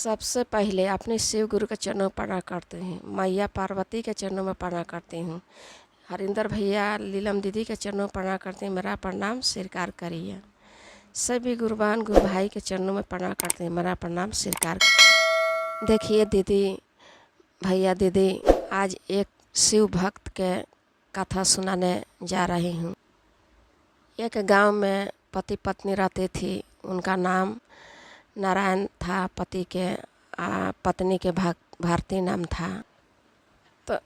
सबसे पहले अपने शिव गुरु के चरणों में प्रणाम करती हूँ, मैया पार्वती के चरणों में प्रणाम करती हूँ, हरिंदर भैया लीलम दीदी के चरणों में प्रणाम करती हूँ। मेरा प्रणाम स्वीकार करिए। सभी गुरुबान गुरु भाई के चरणों में प्रणाम करती हूँ, मेरा प्रणाम स्वीकार। देखिए दीदी भैया दीदी, आज एक शिव भक्त के कथा सुनाने जा रही हूँ। एक गांव में पति पत्नी रहती थी। उनका नाम नारायण था, पति के पत्नी के भारती नाम था। तो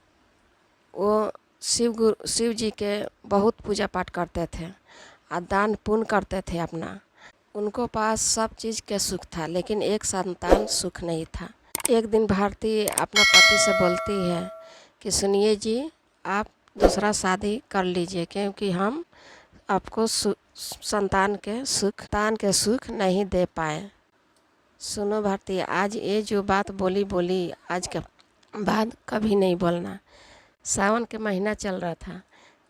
वो शिव जी के बहुत पूजा पाठ करते थे और दान पुण्य करते थे अपना। उनको पास सब चीज़ के सुख था, लेकिन एक संतान सुख नहीं था। एक दिन भारती अपना पति से बोलती है कि सुनिए जी, आप दूसरा शादी कर लीजिए, क्योंकि हम आपको संतान के सुख नहीं दे पाए। सुनो भारती, आज ये जो बात बोली आज के बाद कभी नहीं बोलना। सावन के महीना चल रहा था,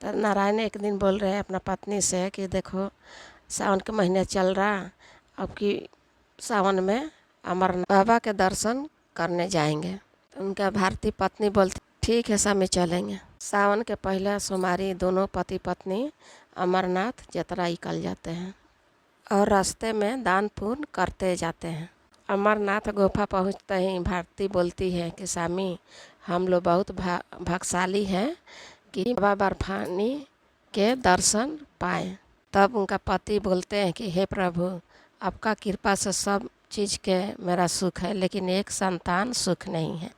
तो नारायण एक दिन बोल रहे हैं अपना पत्नी से कि देखो सावन के महीने चल रहा, अब कि सावन में अमरनाथ बाबा के दर्शन करने जाएंगे। तो उनका भारती पत्नी बोलती ठीक है, सब में चलेंगे। सावन के पहला सोमवारी दोनों पति पत्नी अमरनाथ यात्रा निकल जाते हैं और रास्ते में दान पुण्य करते जाते हैं। अमरनाथ गुफा पहुँचते ही भारती बोलती है कि स्वामी, हम लोग बहुत भाग्यशाली हैं कि बाबा बर्फानी के दर्शन पाए। तब उनका पति बोलते हैं कि हे प्रभु, आपका कृपा से सब चीज़ के मेरा सुख है, लेकिन एक संतान सुख नहीं है।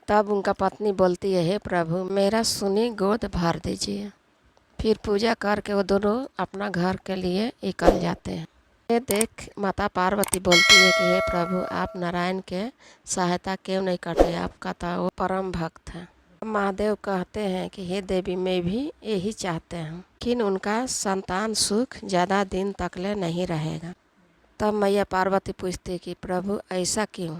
तब उनका पत्नी बोलती है हे प्रभु, मेरा सुनी गोद भर दीजिए। फिर पूजा करके वो दोनों अपना घर के लिए निकल जाते हैं। ये देख माता पार्वती बोलती है कि हे प्रभु, आप नारायण के सहायता क्यों नहीं करते, आपका तो वो परम भक्त है। महादेव कहते हैं कि हे देवी, मैं भी यही चाहते हैं, लेकिन उनका संतान सुख ज़्यादा दिन तक ले नहीं रहेगा। तब मैया पार्वती पूछती कि प्रभु ऐसा क्यों?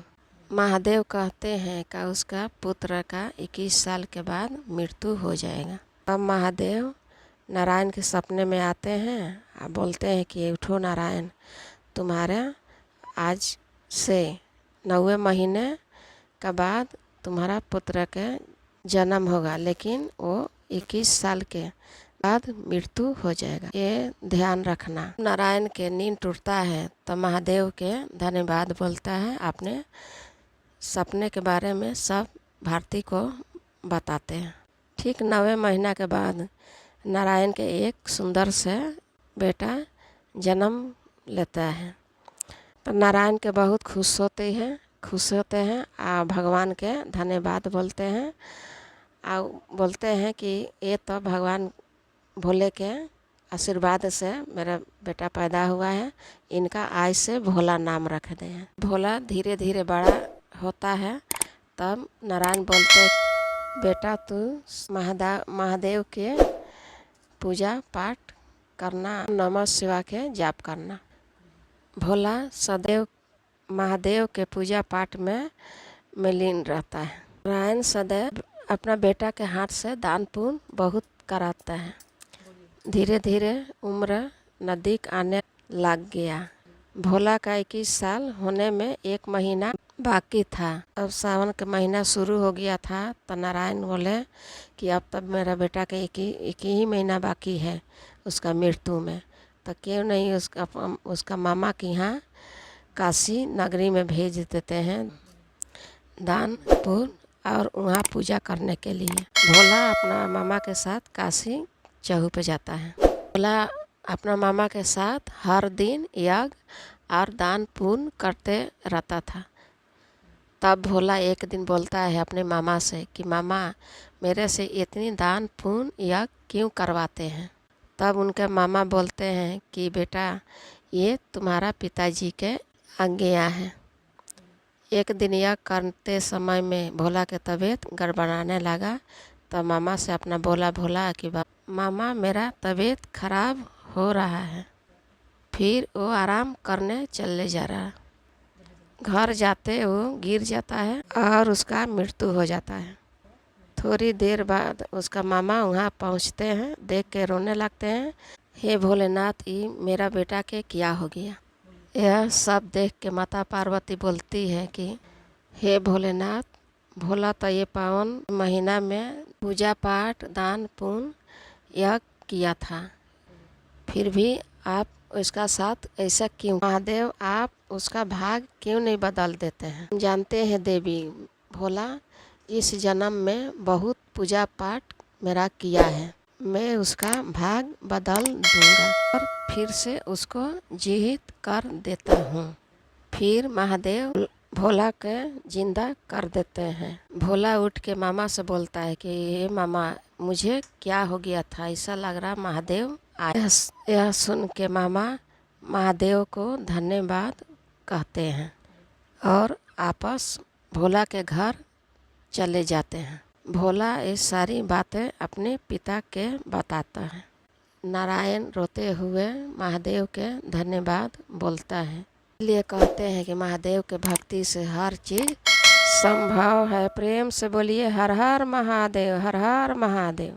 महादेव कहते हैं कि उसका पुत्र का 21 साल के बाद मृत्यु हो जाएगा। तब महादेव नारायण के सपने में आते हैं और बोलते हैं कि उठो नारायण, तुम्हारे आज से 9वें महीने के बाद तुम्हारा पुत्र के जन्म होगा, लेकिन वो 21 साल के बाद मृत्यु हो जाएगा, ये ध्यान रखना। नारायण के नींद टूटता है तो महादेव के धन्यवाद बोलता है, अपने सपने के बारे में सब भारती को बताते हैं। ठीक 9वें महीना के बाद नारायण के एक सुंदर से बेटा जन्म लेता है। तो नारायण के बहुत खुश होते हैं और भगवान के धन्यवाद बोलते हैं और बोलते हैं कि ये तो भगवान भोले के आशीर्वाद से मेरा बेटा पैदा हुआ है, इनका आज से भोला नाम रख दे हैं। भोला धीरे धीरे बड़ा होता है। तब नारायण बोलते बेटा, तू महादेव के पूजा पाठ करना, नमः शिवाय के जाप करना। भोला सदैव महादेव के पूजा पाठ में लीन रहता है। नारायण सदैव अपना बेटा के हाथ से दान पुण्य बहुत कराता है। धीरे धीरे उम्र नज़दीक आने लग गया। भोला का 21 साल होने में 1 महीना बाकी था। अब सावन का महीना शुरू हो गया था तो नारायण बोले कि अब तब मेरा बेटा के एक ही महीना बाकी है उसका मृत्यु में, तो क्यों नहीं उसका मामा के यहाँ काशी नगरी में भेज देते हैं दान पुण्य और वहाँ पूजा करने के लिए। भोला अपना मामा के साथ काशी चहु पे जाता है। भोला अपना मामा के साथ हर दिन यज्ञ और दान पुण्य करते रहता था। तब भोला एक दिन बोलता है अपने मामा से कि मामा, मेरे से इतनी दान पुण्य यज्ञ क्यों करवाते हैं? तब उनके मामा बोलते हैं कि बेटा, ये तुम्हारा पिताजी के आज्ञा है। एक दिन यज्ञ करते समय में भोला के तबीयत गड़बड़ाने लगा, तो मामा से अपना भोला कि मामा, मेरा तबीयत खराब हो रहा है। फिर वो आराम करने चले जा रहा। घर जाते वो गिर जाता है और उसका मृत्यु हो जाता है। थोड़ी देर बाद उसका मामा वहाँ पहुँचते हैं, देख के रोने लगते हैं, हे भोलेनाथ, ये मेरा बेटा के क्या हो गया? यह सब देख के माता पार्वती बोलती है कि हे भोलेनाथ, भोला तो ये पावन महीना में पूजा पाठ दान पुण्य यह किया था, फिर भी आप उसका साथ ऐसा क्यों? महादेव, आप उसका भाग क्यों नहीं बदल देते हैं? जानते हैं देवी, भोला इस जन्म में बहुत पूजा पाठ मेरा किया है, मैं उसका भाग बदल दूंगा और फिर से उसको जीवित कर देता हूँ। फिर महादेव भोला के जिंदा कर देते हैं। भोला उठ के मामा से बोलता है कि हे मामा, मुझे क्या हो गया था, ऐसा लग रहा महादेव आए। यह सुन के मामा महादेव को धन्यवाद कहते हैं और आपस भोला के घर चले जाते हैं। भोला ये सारी बातें अपने पिता के बताता है। नारायण रोते हुए महादेव के धन्यवाद बोलता है। इसलिए कहते हैं कि महादेव के भक्ति से हर चीज़ संभव है। प्रेम से बोलिए हर हर महादेव, हर हर महादेव।